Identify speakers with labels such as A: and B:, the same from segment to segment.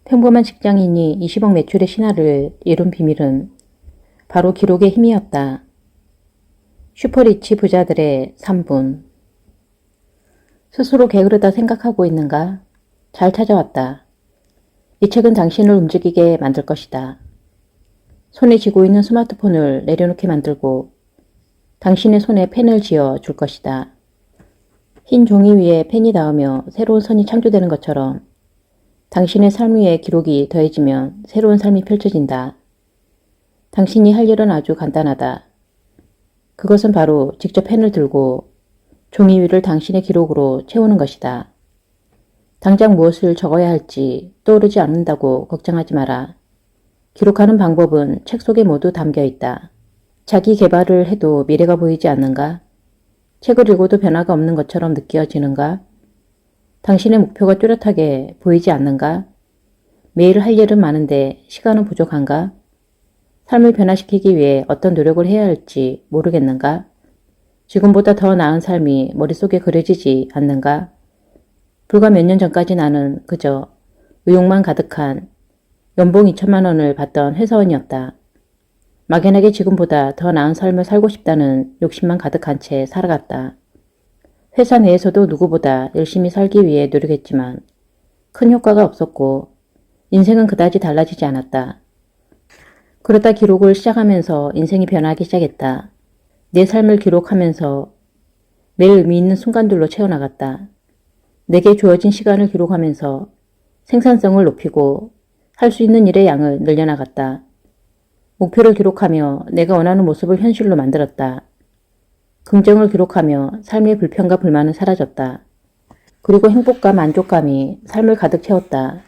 A: 평범한 직장인이 20억 매출의 신화를 이룬 비밀은 바로 기록의 힘이었다. 슈퍼리치 부자들의 3분. 스스로 게으르다 생각하고 있는가? 잘 찾아왔다. 이 책은 당신을 움직이게 만들 것이다. 손에 쥐고 있는 스마트폰을 내려놓게 만들고 당신의 손에 펜을 쥐어 줄 것이다. 흰 종이 위에 펜이 닿으며 새로운 선이 창조되는 것처럼 당신의 삶 위에 기록이 더해지면 새로운 삶이 펼쳐진다. 당신이 할 일은 아주 간단하다. 그것은 바로 직접 펜을 들고 종이 위를 당신의 기록으로 채우는 것이다. 당장 무엇을 적어야 할지 떠오르지 않는다고 걱정하지 마라. 기록하는 방법은 책 속에 모두 담겨 있다. 자기 개발을 해도 미래가 보이지 않는가? 책을 읽어도 변화가 없는 것처럼 느껴지는가? 당신의 목표가 뚜렷하게 보이지 않는가? 매일 할 일은 많은데 시간은 부족한가? 삶을 변화시키기 위해 어떤 노력을 해야 할지 모르겠는가? 지금보다 더 나은 삶이 머릿속에 그려지지 않는가? 불과 몇 년 전까지 나는 그저 의욕만 가득한 연봉 2천만 원을 받던 회사원이었다. 막연하게 지금보다 더 나은 삶을 살고 싶다는 욕심만 가득한 채 살아갔다. 회사 내에서도 누구보다 열심히 살기 위해 노력했지만 큰 효과가 없었고 인생은 그다지 달라지지 않았다. 그러다 기록을 시작하면서 인생이 변하기 시작했다. 내 삶을 기록하면서 매일 의미 있는 순간들로 채워나갔다. 내게 주어진 시간을 기록하면서 생산성을 높이고 할 수 있는 일의 양을 늘려나갔다. 목표를 기록하며 내가 원하는 모습을 현실로 만들었다. 긍정을 기록하며 삶의 불편과 불만은 사라졌다. 그리고 행복과 만족감이 삶을 가득 채웠다.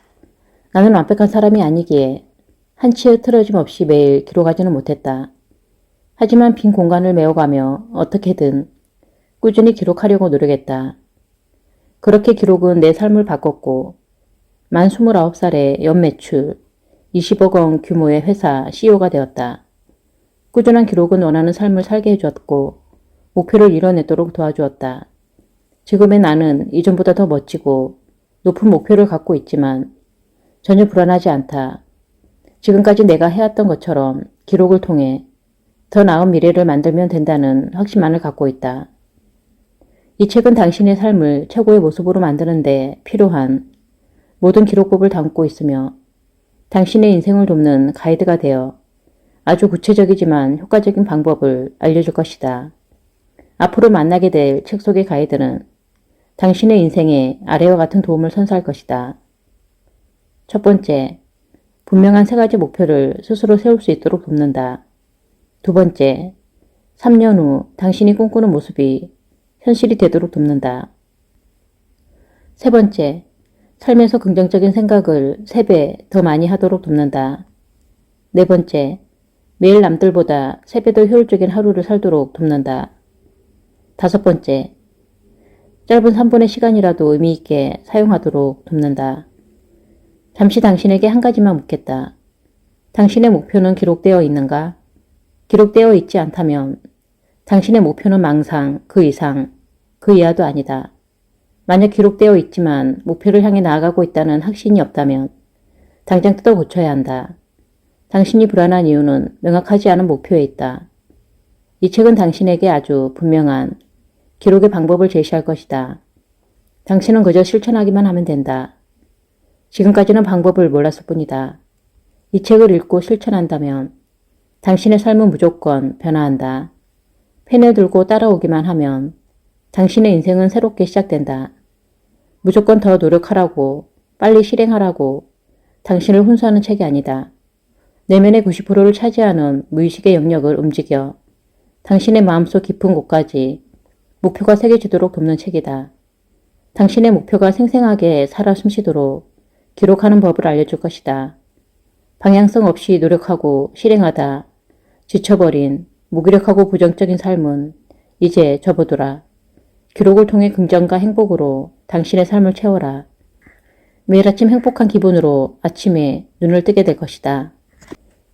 A: 나는 완벽한 사람이 아니기에 한치의 틀어짐 없이 매일 기록하지는 못했다. 하지만 빈 공간을 메워가며 어떻게든 꾸준히 기록하려고 노력했다. 그렇게 기록은 내 삶을 바꿨고 만 29살에 연매출 20억 원 규모의 회사 CEO가 되었다. 꾸준한 기록은 원하는 삶을 살게 해주었고 목표를 이뤄내도록 도와주었다. 지금의 나는 이전보다 더 멋지고 높은 목표를 갖고 있지만 전혀 불안하지 않다. 지금까지 내가 해왔던 것처럼 기록을 통해 더 나은 미래를 만들면 된다는 확신만을 갖고 있다. 이 책은 당신의 삶을 최고의 모습으로 만드는 데 필요한 모든 기록법을 담고 있으며 당신의 인생을 돕는 가이드가 되어 아주 구체적이지만 효과적인 방법을 알려줄 것이다. 앞으로 만나게 될 책 속의 가이드는 당신의 인생에 아래와 같은 도움을 선사할 것이다. 첫 번째, 분명한 3가지 목표를 스스로 세울 수 있도록 돕는다. 두 번째, 3년 후 당신이 꿈꾸는 모습이 현실이 되도록 돕는다. 세 번째, 삶에서 긍정적인 생각을 3배 더 많이 하도록 돕는다. 네 번째, 매일 남들보다 3배 더 효율적인 하루를 살도록 돕는다. 다섯 번째, 짧은 3분의 시간이라도 의미 있게 사용하도록 돕는다. 잠시 당신에게 한 가지만 묻겠다. 당신의 목표는 기록되어 있는가? 기록되어 있지 않다면 당신의 목표는 망상, 그 이상, 그 이하도 아니다. 만약 기록되어 있지만 목표를 향해 나아가고 있다는 확신이 없다면 당장 뜯어 고쳐야 한다. 당신이 불안한 이유는 명확하지 않은 목표에 있다. 이 책은 당신에게 아주 분명한 기록의 방법을 제시할 것이다. 당신은 그저 실천하기만 하면 된다. 지금까지는 방법을 몰랐을 뿐이다. 이 책을 읽고 실천한다면 당신의 삶은 무조건 변화한다. 펜을 들고 따라오기만 하면 당신의 인생은 새롭게 시작된다. 무조건 더 노력하라고, 빨리 실행하라고 당신을 훈수하는 책이 아니다. 내면의 90%를 차지하는 무의식의 영역을 움직여 당신의 마음속 깊은 곳까지 목표가 새겨지도록 돕는 책이다. 당신의 목표가 생생하게 살아 숨쉬도록 기록하는 법을 알려줄 것이다. 방향성 없이 노력하고 실행하다 지쳐버린 무기력하고 부정적인 삶은 이제 접어두라. 기록을 통해 긍정과 행복으로 당신의 삶을 채워라. 매일 아침 행복한 기분으로 아침에 눈을 뜨게 될 것이다.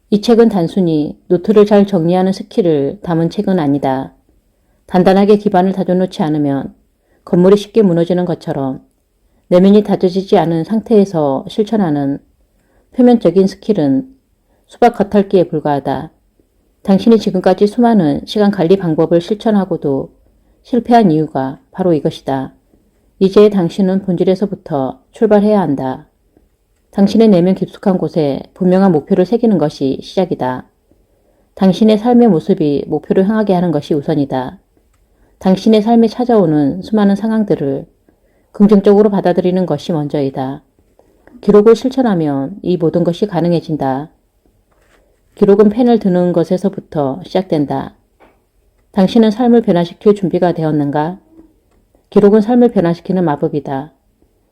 A: 이 책은 단순히 노트를 잘 정리하는 스킬을 담은 책은 아니다. 단단하게 기반을 다져놓지 않으면 건물이 쉽게 무너지는 것처럼 내면이 다져지지 않은 상태에서 실천하는 표면적인 스킬은 수박 겉핥기에 불과하다. 당신이 지금까지 수많은 시간 관리 방법을 실천하고도 실패한 이유가 바로 이것이다. 이제 당신은 본질에서부터 출발해야 한다. 당신의 내면 깊숙한 곳에 분명한 목표를 새기는 것이 시작이다. 당신의 삶의 모습이 목표를 향하게 하는 것이 우선이다. 당신의 삶에 찾아오는 수많은 상황들을 긍정적으로 받아들이는 것이 먼저이다. 기록을 실천하면 이 모든 것이 가능해진다. 기록은 펜을 드는 것에서부터 시작된다. 당신은 삶을 변화시킬 준비가 되었는가? 기록은 삶을 변화시키는 마법이다.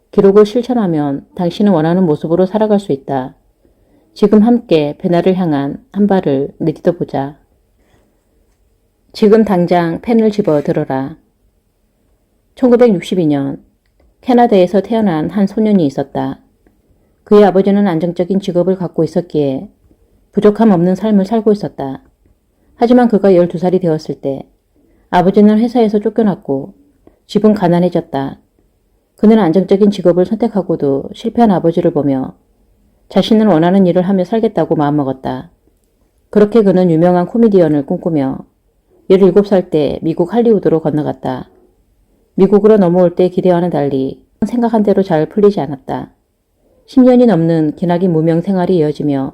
A: 기록을 실천하면 당신은 원하는 모습으로 살아갈 수 있다. 지금 함께 변화를 향한 한 발을 내딛어 보자. 지금 당장 펜을 집어 들어라. 1962년 캐나다에서 태어난 한 소년이 있었다. 그의 아버지는 안정적인 직업을 갖고 있었기에 부족함 없는 삶을 살고 있었다. 하지만 그가 12살이 되었을 때 아버지는 회사에서 쫓겨났고 집은 가난해졌다. 그는 안정적인 직업을 선택하고도 실패한 아버지를 보며 자신은 원하는 일을 하며 살겠다고 마음먹었다. 그렇게 그는 유명한 코미디언을 꿈꾸며 17살 때 미국 할리우드로 건너갔다. 미국으로 넘어올 때 기대와는 달리 생각한 대로 잘 풀리지 않았다. 10년이 넘는 기나긴 무명 생활이 이어지며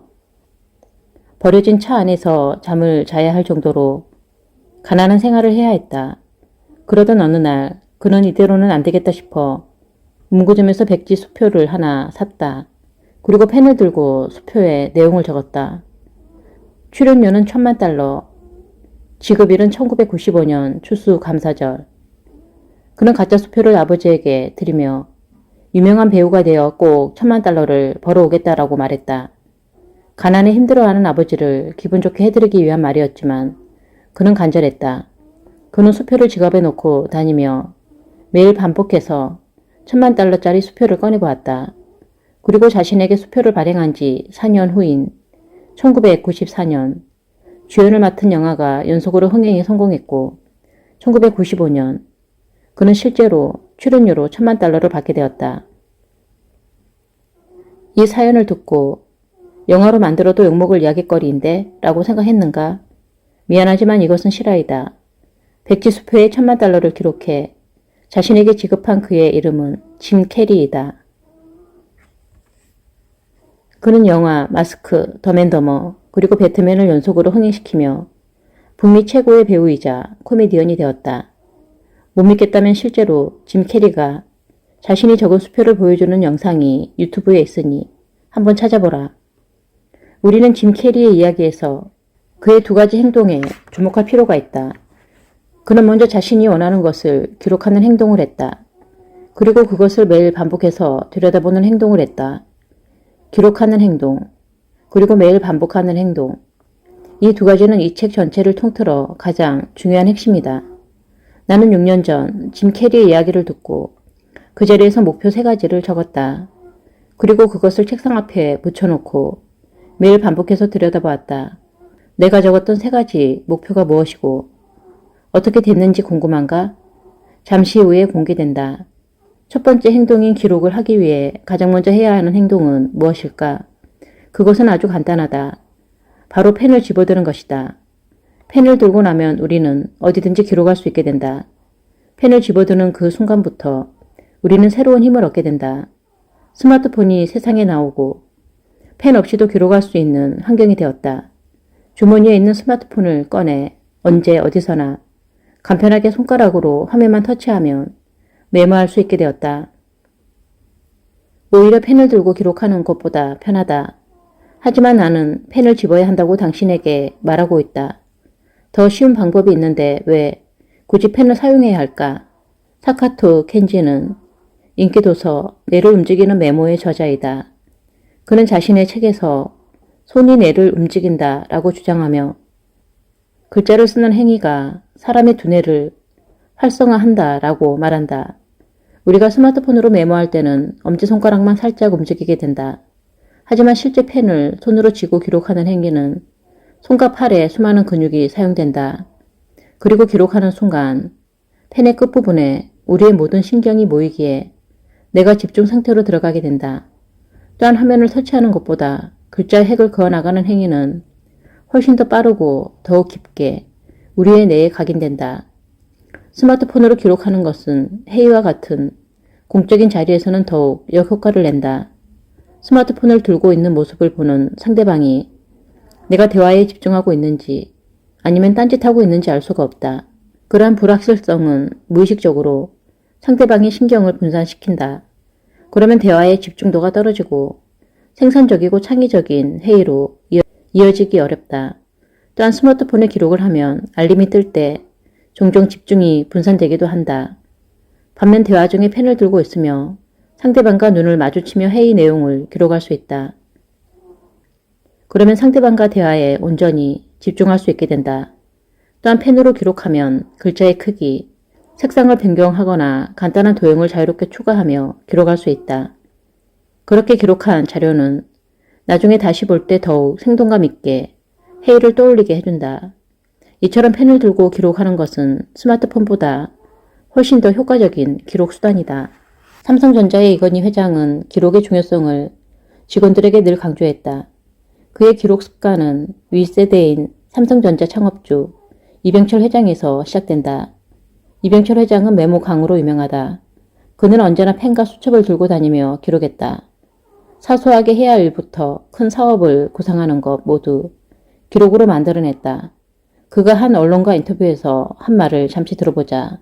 A: 버려진 차 안에서 잠을 자야 할 정도로 가난한 생활을 해야 했다. 그러던 어느 날 그는 이대로는 안 되겠다 싶어 문구점에서 백지 수표를 하나 샀다. 그리고 펜을 들고 수표에 내용을 적었다. 출연료는 $10,000, 지급일은 1995년 추수감사절. 그는 가짜 수표를 아버지에게 드리며 유명한 배우가 되어 꼭 $10,000를 벌어오겠다라고 말했다. 가난에 힘들어하는 아버지를 기분 좋게 해드리기 위한 말이었지만 그는 간절했다. 그는 수표를 지갑에 놓고 다니며 매일 반복해서 $10,000짜리 수표를 꺼내보았다. 그리고 자신에게 수표를 발행한 지 4년 후인 1994년 주연을 맡은 영화가 연속으로 흥행에 성공했고 1995년 그는 실제로 출연료로 $10,000를 받게 되었다. 이 사연을 듣고 영화로 만들어도 욕먹을 이야깃거리인데 라고 생각했는가? 미안하지만 이것은 실화이다. 백지 수표에 $10,000를 기록해 자신에게 지급한 그의 이름은 짐 캐리이다. 그는 영화 마스크, 더맨더머, 그리고 배트맨을 연속으로 흥행시키며 북미 최고의 배우이자 코미디언이 되었다. 못 믿겠다면 실제로 짐 캐리가 자신이 적은 수표를 보여주는 영상이 유튜브에 있으니 한번 찾아보라. 우리는 짐 캐리의 이야기에서 그의 두 가지 행동에 주목할 필요가 있다. 그는 먼저 자신이 원하는 것을 기록하는 행동을 했다. 그리고 그것을 매일 반복해서 들여다보는 행동을 했다. 기록하는 행동, 그리고 매일 반복하는 행동. 이 두 가지는 이 책 전체를 통틀어 가장 중요한 핵심이다. 나는 6년 전 짐 캐리의 이야기를 듣고 그 자리에서 목표 3가지를 적었다. 그리고 그것을 책상 앞에 붙여놓고 매일 반복해서 들여다보았다. 내가 적었던 3가지 목표가 무엇이고 어떻게 됐는지 궁금한가? 잠시 후에 공개된다. 첫 번째 행동인 기록을 하기 위해 가장 먼저 해야 하는 행동은 무엇일까? 그것은 아주 간단하다. 바로 펜을 집어드는 것이다. 펜을 들고 나면 우리는 어디든지 기록할 수 있게 된다. 펜을 집어드는 그 순간부터 우리는 새로운 힘을 얻게 된다. 스마트폰이 세상에 나오고 펜 없이도 기록할 수 있는 환경이 되었다. 주머니에 있는 스마트폰을 꺼내 언제 어디서나 간편하게 손가락으로 화면만 터치하면 메모할 수 있게 되었다. 오히려 펜을 들고 기록하는 것보다 편하다. 하지만 나는 펜을 집어야 한다고 당신에게 말하고 있다. 더 쉬운 방법이 있는데 왜 굳이 펜을 사용해야 할까? 사카토 켄지는 인기도서 뇌를 움직이는 메모의 저자이다. 그는 자신의 책에서 손이 뇌를 움직인다 라고 주장하며 글자를 쓰는 행위가 사람의 두뇌를 활성화한다 라고 말한다. 우리가 스마트폰으로 메모할 때는 엄지손가락만 살짝 움직이게 된다. 하지만 실제 펜을 손으로 쥐고 기록하는 행위는 손과 팔에 수많은 근육이 사용된다. 그리고 기록하는 순간 펜의 끝부분에 우리의 모든 신경이 모이기에 내가 집중 상태로 들어가게 된다. 또한 화면을 터치하는 것보다 글자의 핵을 그어나가는 행위는 훨씬 더 빠르고 더욱 깊게 우리의 뇌에 각인된다. 스마트폰으로 기록하는 것은 회의와 같은 공적인 자리에서는 더욱 역효과를 낸다. 스마트폰을 들고 있는 모습을 보는 상대방이 내가 대화에 집중하고 있는지 아니면 딴짓하고 있는지 알 수가 없다. 그러한 불확실성은 무의식적으로 상대방의 신경을 분산시킨다. 그러면 대화의 집중도가 떨어지고 생산적이고 창의적인 회의로 이어지기 어렵다. 또한 스마트폰에 기록을 하면 알림이 뜰 때 종종 집중이 분산되기도 한다. 반면 대화 중에 펜을 들고 있으며 상대방과 눈을 마주치며 회의 내용을 기록할 수 있다. 그러면 상대방과 대화에 온전히 집중할 수 있게 된다. 또한 펜으로 기록하면 글자의 크기, 색상을 변경하거나 간단한 도형을 자유롭게 추가하며 기록할 수 있다. 그렇게 기록한 자료는 나중에 다시 볼 때 더욱 생동감 있게 회의를 떠올리게 해준다. 이처럼 펜을 들고 기록하는 것은 스마트폰보다 훨씬 더 효과적인 기록 수단이다. 삼성전자의 이건희 회장은 기록의 중요성을 직원들에게 늘 강조했다. 그의 기록 습관은 윗세대인 삼성전자 창업주 이병철 회장에서 시작된다. 이병철 회장은 메모 강으로 유명하다. 그는 언제나 펜과 수첩을 들고 다니며 기록했다. 사소하게 해야 할 일부터 큰 사업을 구상하는 것 모두 기록으로 만들어냈다. 그가 한 언론과 인터뷰에서 한 말을 잠시 들어보자.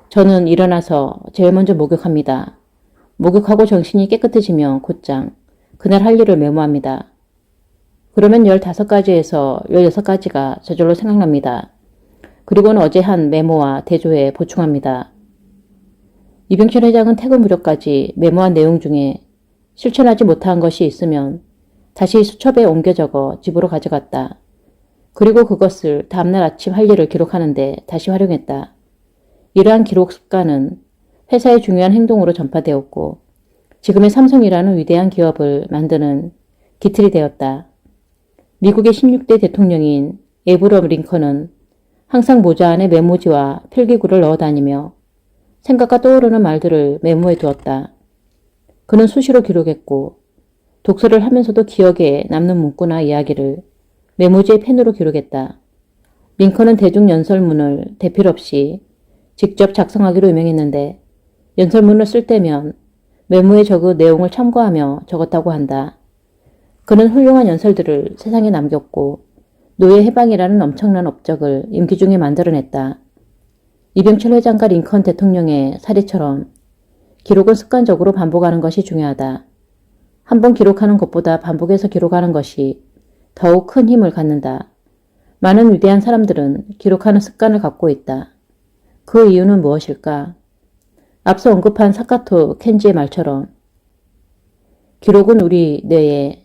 A: 저는 일어나서 제일 먼저 목욕합니다. 목욕하고 정신이 깨끗해지면 곧장 그날 할 일을 메모합니다. 그러면 15가지에서 16가지가 저절로 생각납니다. 그리고는 어제 한 메모와 대조해 보충합니다. 이병철 회장은 퇴근 무렵까지 메모한 내용 중에 실천하지 못한 것이 있으면 다시 수첩에 옮겨 적어 집으로 가져갔다. 그리고 그것을 다음날 아침 할 일을 기록하는데 다시 활용했다. 이러한 기록 습관은 회사의 중요한 행동으로 전파되었고 지금의 삼성이라는 위대한 기업을 만드는 기틀이 되었다. 미국의 16대 대통령인 에브럼 링컨은 항상 모자 안에 메모지와 필기구를 넣어 다니며 생각과 떠오르는 말들을 메모해 두었다. 그는 수시로 기록했고 독서를 하면서도 기억에 남는 문구나 이야기를 메모지에 펜으로 기록했다. 링컨은 대중 연설문을 대필 없이 직접 작성하기로 유명했는데 연설문을 쓸 때면 메모에 적은 내용을 참고하며 적었다고 한다. 그는 훌륭한 연설들을 세상에 남겼고 노예 해방이라는 엄청난 업적을 임기 중에 만들어냈다. 이병철 회장과 링컨 대통령의 사례처럼 기록은 습관적으로 반복하는 것이 중요하다. 한 번 기록하는 것보다 반복해서 기록하는 것이 더욱 큰 힘을 갖는다. 많은 위대한 사람들은 기록하는 습관을 갖고 있다. 그 이유는 무엇일까? 앞서 언급한 사카토 켄지의 말처럼 기록은 우리 뇌에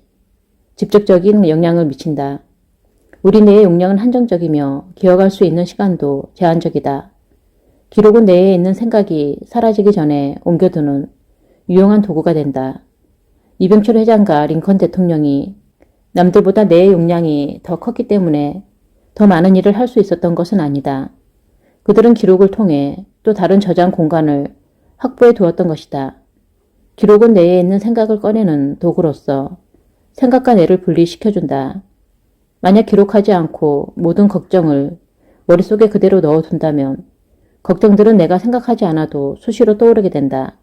A: 직접적인 영향을 미친다. 우리 뇌의 용량은 한정적이며 기억할 수 있는 시간도 제한적이다. 기록은 뇌에 있는 생각이 사라지기 전에 옮겨두는 유용한 도구가 된다. 이병철 회장과 링컨 대통령이 남들보다 뇌의 용량이 더 컸기 때문에 더 많은 일을 할 수 있었던 것은 아니다. 그들은 기록을 통해 또 다른 저장 공간을 확보해 두었던 것이다. 기록은 뇌에 있는 생각을 꺼내는 도구로서 생각과 뇌를 분리시켜준다. 만약 기록하지 않고 모든 걱정을 머릿속에 그대로 넣어둔다면 걱정들은 내가 생각하지 않아도 수시로 떠오르게 된다.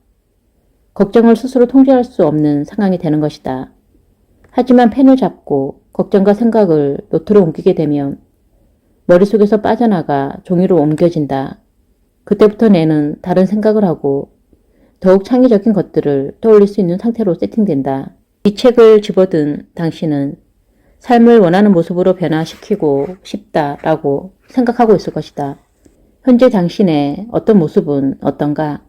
A: 걱정을 스스로 통제할 수 없는 상황이 되는 것이다. 하지만 펜을 잡고 걱정과 생각을 노트로 옮기게 되면 머릿속에서 빠져나가 종이로 옮겨진다. 그때부터 뇌는 다른 생각을 하고 더욱 창의적인 것들을 떠올릴 수 있는 상태로 세팅된다. 이 책을 집어든 당신은 삶을 원하는 모습으로 변화시키고 싶다라고 생각하고 있을 것이다. 현재 당신의 어떤 모습은 어떤가?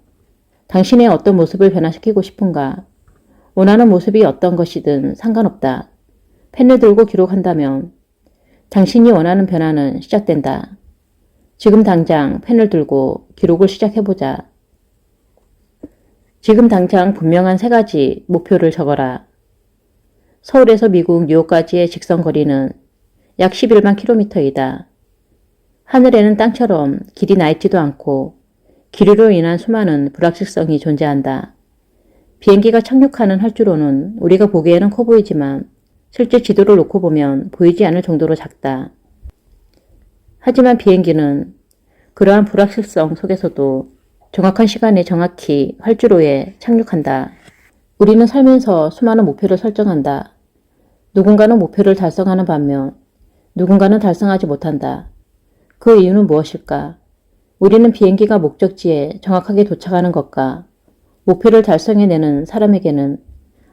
A: 당신의 어떤 모습을 변화시키고 싶은가? 원하는 모습이 어떤 것이든 상관없다. 펜을 들고 기록한다면 당신이 원하는 변화는 시작된다. 지금 당장 펜을 들고 기록을 시작해보자. 지금 당장 분명한 3가지 목표를 적어라. 서울에서 미국 뉴욕까지의 직선 거리는 약 11만 킬로미터이다. 하늘에는 땅처럼 길이 나 있지도 않고 기류로 인한 수많은 불확실성이 존재한다. 비행기가 착륙하는 활주로는 우리가 보기에는 커 보이지만 실제 지도를 놓고 보면 보이지 않을 정도로 작다. 하지만 비행기는 그러한 불확실성 속에서도 정확한 시간에 정확히 활주로에 착륙한다. 우리는 살면서 수많은 목표를 설정한다. 누군가는 목표를 달성하는 반면 누군가는 달성하지 못한다. 그 이유는 무엇일까? 우리는 비행기가 목적지에 정확하게 도착하는 것과 목표를 달성해내는 사람에게는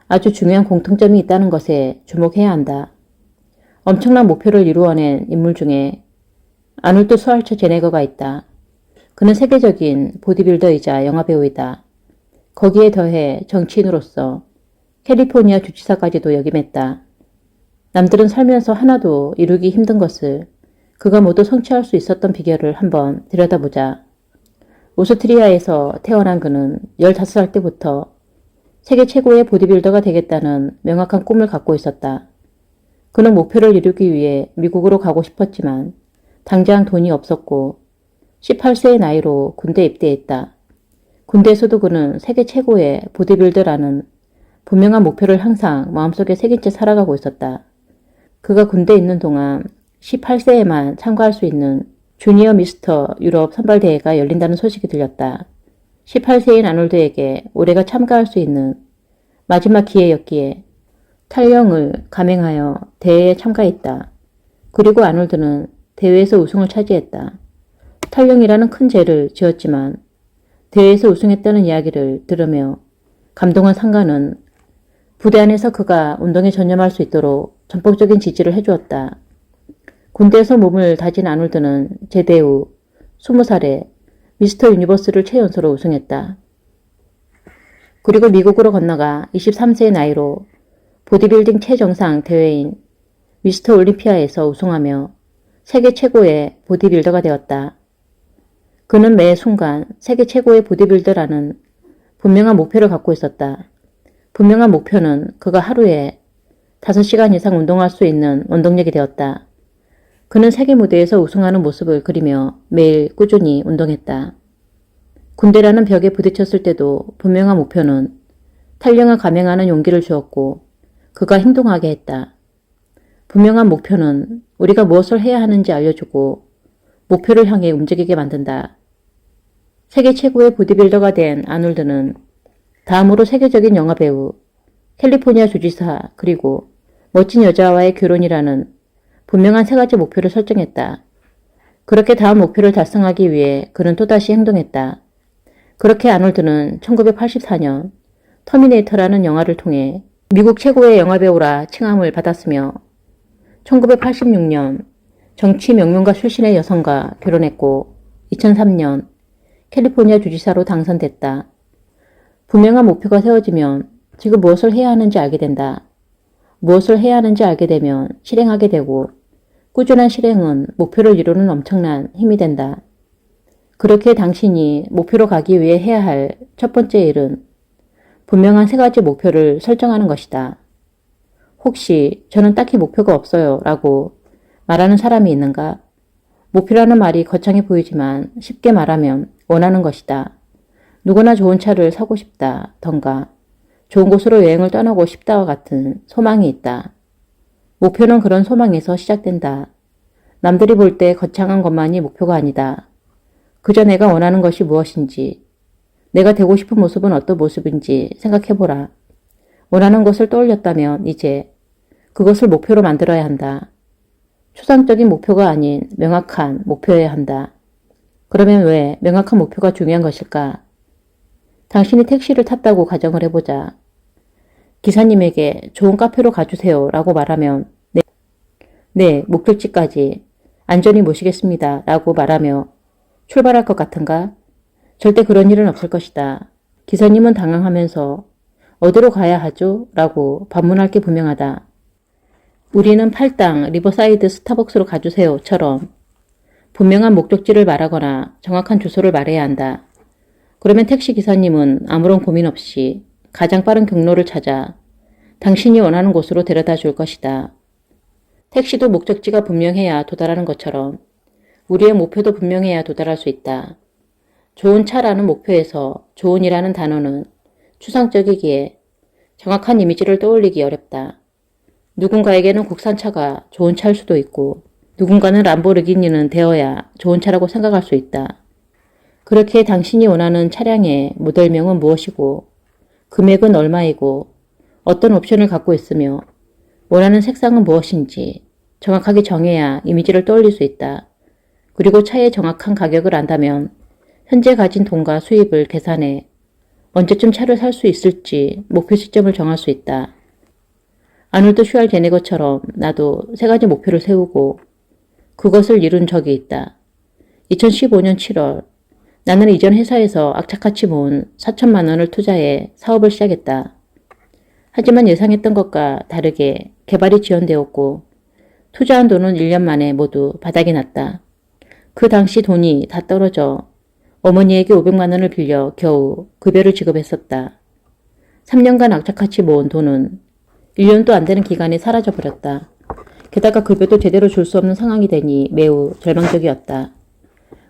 A: 아주 중요한 공통점이 있다는 것에 주목해야 한다. 엄청난 목표를 이루어낸 인물 중에 아놀드 슈왈츠제네거가 있다. 그는 세계적인 보디빌더이자 영화배우이다. 거기에 더해 정치인으로서 캘리포니아 주지사까지도 역임했다. 남들은 살면서 하나도 이루기 힘든 것을 그가 모두 성취할 수 있었던 비결을 한번 들여다보자. 오스트리아에서 태어난 그는 15살 때부터 세계 최고의 보디빌더가 되겠다는 명확한 꿈을 갖고 있었다. 그는 목표를 이루기 위해 미국으로 가고 싶었지만 당장 돈이 없었고 18세의 나이로 군대 입대했다. 군대에서도 그는 세계 최고의 보디빌더라는 분명한 목표를 항상 마음속에 새긴 채 살아가고 있었다. 그가 군대에 있는 동안 18세에만 참가할 수 있는 주니어 미스터 유럽 선발대회가 열린다는 소식이 들렸다. 18세인 아놀드에게 올해가 참가할 수 있는 마지막 기회였기에 탈영을 감행하여 대회에 참가했다. 그리고 아놀드는 대회에서 우승을 차지했다. 탈영이라는 큰 죄를 지었지만 대회에서 우승했다는 이야기를 들으며 감동한 상관은 부대 안에서 그가 운동에 전념할 수 있도록 전폭적인 지지를 해주었다. 군대에서 몸을 다진 아놀드는 제대 후 20살에 미스터 유니버스를 최연소로 우승했다. 그리고 미국으로 건너가 23세의 나이로 보디빌딩 최정상 대회인 미스터 올림피아에서 우승하며 세계 최고의 보디빌더가 되었다. 그는 매 순간 세계 최고의 보디빌더라는 분명한 목표를 갖고 있었다. 분명한 목표는 그가 하루에 5시간 이상 운동할 수 있는 원동력이 되었다. 그는 세계 무대에서 우승하는 모습을 그리며 매일 꾸준히 운동했다. 군대라는 벽에 부딪혔을 때도 분명한 목표는 탈영을 감행하는 용기를 주었고 그가 행동하게 했다. 분명한 목표는 우리가 무엇을 해야 하는지 알려주고 목표를 향해 움직이게 만든다. 세계 최고의 보디빌더가 된 아놀드는 다음으로 세계적인 영화배우, 캘리포니아 주지사 그리고 멋진 여자와의 결혼이라는 분명한 3가지 목표를 설정했다. 그렇게 다음 목표를 달성하기 위해 그는 또다시 행동했다. 그렇게 아놀드는 1984년 터미네이터라는 영화를 통해 미국 최고의 영화배우라 칭함을 받았으며 1986년 정치 명문가 출신의 여성과 결혼했고 2003년 캘리포니아 주지사로 당선됐다. 분명한 목표가 세워지면 지금 무엇을 해야 하는지 알게 된다. 무엇을 해야 하는지 알게 되면 실행하게 되고 꾸준한 실행은 목표를 이루는 엄청난 힘이 된다. 그렇게 당신이 목표로 가기 위해 해야 할 첫 번째 일은 분명한 3가지 목표를 설정하는 것이다. 혹시 저는 딱히 목표가 없어요 라고 말하는 사람이 있는가? 목표라는 말이 거창해 보이지만 쉽게 말하면 원하는 것이다. 누구나 좋은 차를 사고 싶다 던가 좋은 곳으로 여행을 떠나고 싶다와 같은 소망이 있다. 목표는 그런 소망에서 시작된다. 남들이 볼 때 거창한 것만이 목표가 아니다. 그저 내가 원하는 것이 무엇인지, 내가 되고 싶은 모습은 어떤 모습인지 생각해보라. 원하는 것을 떠올렸다면 이제 그것을 목표로 만들어야 한다. 추상적인 목표가 아닌 명확한 목표여야 한다. 그러면 왜 명확한 목표가 중요한 것일까? 당신이 택시를 탔다고 가정을 해보자. 기사님에게 좋은 카페로 가주세요 라고 말하면 네, 목적지까지 안전히 모시겠습니다 라고 말하며 출발할 것 같은가? 절대 그런 일은 없을 것이다. 기사님은 당황하면서 어디로 가야 하죠? 라고 반문할 게 분명하다. 우리는 팔당 리버사이드 스타벅스로 가주세요처럼 분명한 목적지를 말하거나 정확한 주소를 말해야 한다. 그러면 택시 기사님은 아무런 고민 없이 가장 빠른 경로를 찾아 당신이 원하는 곳으로 데려다 줄 것이다. 택시도 목적지가 분명해야 도달하는 것처럼 우리의 목표도 분명해야 도달할 수 있다. 좋은 차라는 목표에서 좋은이라는 단어는 추상적이기에 정확한 이미지를 떠올리기 어렵다. 누군가에게는 국산차가 좋은 차일 수도 있고 누군가는 람보르기니는 되어야 좋은 차라고 생각할 수 있다. 그렇게 당신이 원하는 차량의 모델명은 무엇이고 금액은 얼마이고 어떤 옵션을 갖고 있으며 원하는 색상은 무엇인지 정확하게 정해야 이미지를 떠올릴 수 있다. 그리고 차의 정확한 가격을 안다면 현재 가진 돈과 수입을 계산해 언제쯤 차를 살 수 있을지 목표 시점을 정할 수 있다. 아놀드 슈왈제네거처럼 나도 3가지 목표를 세우고 그것을 이룬 적이 있다. 2015년 7월 나는 이전 회사에서 악착같이 모은 4천만 원을 투자해 사업을 시작했다. 하지만 예상했던 것과 다르게 개발이 지연되었고 투자한 돈은 1년 만에 모두 바닥이 났다. 그 당시 돈이 다 떨어져 어머니에게 500만 원을 빌려 겨우 급여를 지급했었다. 3년간 악착같이 모은 돈은 1년도 안 되는 기간에 사라져버렸다. 게다가 급여도 제대로 줄 수 없는 상황이 되니 매우 절망적이었다.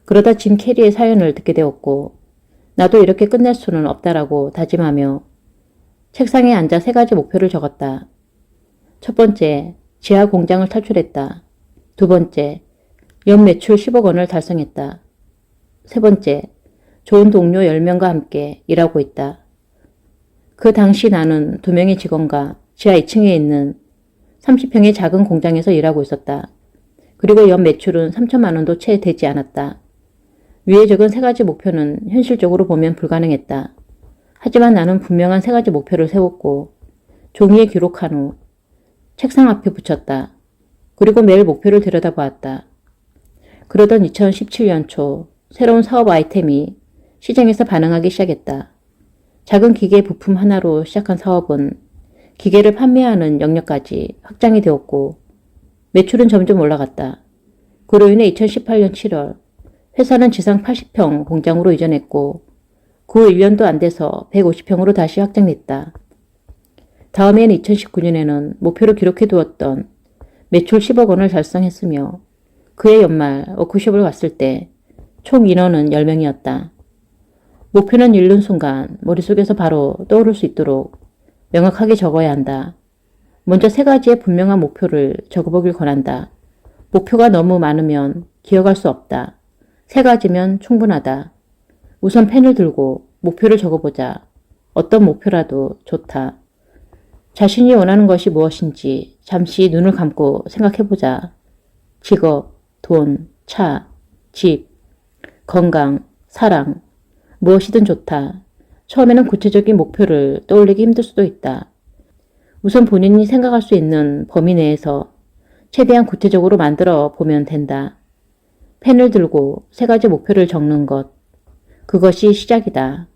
A: 그러다 짐 캐리의 사연을 듣게 되었고 나도 이렇게 끝낼 수는 없다라고 다짐하며 책상에 앉아 3가지 목표를 적었다. 첫 번째, 지하 공장을 탈출했다. 두 번째, 연 매출 10억 원을 달성했다. 세 번째, 좋은 동료 10명과 함께 일하고 있다. 그 당시 나는 2명의 직원과 지하 2층에 있는 30평의 작은 공장에서 일하고 있었다. 그리고 연 매출은 3천만 원도 채 되지 않았다. 위에 적은 3가지 목표는 현실적으로 보면 불가능했다. 하지만 나는 분명한 3가지 목표를 세웠고 종이에 기록한 후 책상 앞에 붙였다. 그리고 매일 목표를 들여다보았다. 그러던 2017년 초 새로운 사업 아이템이 시장에서 반응하기 시작했다. 작은 기계 부품 하나로 시작한 사업은 기계를 판매하는 영역까지 확장이 되었고 매출은 점점 올라갔다. 그로 인해 2018년 7월 회사는 지상 80평 공장으로 이전했고 그 후 1년도 안 돼서 150평으로 다시 확장됐다. 다음해인 2019년에는 목표로 기록해두었던 매출 10억 원을 달성했으며 그해 연말 워크숍을 갔을 때 총 인원은 10명이었다. 목표는 이룬 순간 머릿속에서 바로 떠오를 수 있도록 명확하게 적어야 한다. 먼저 3가지의 분명한 목표를 적어보길 권한다. 목표가 너무 많으면 기억할 수 없다. 3가지면 충분하다. 우선 펜을 들고 목표를 적어보자. 어떤 목표라도 좋다. 자신이 원하는 것이 무엇인지 잠시 눈을 감고 생각해보자. 직업, 돈, 차, 집, 건강, 사랑, 무엇이든 좋다. 처음에는 구체적인 목표를 떠올리기 힘들 수도 있다. 우선 본인이 생각할 수 있는 범위 내에서 최대한 구체적으로 만들어 보면 된다. 펜을 들고 3가지 목표를 적는 것. 그것이 시작이다.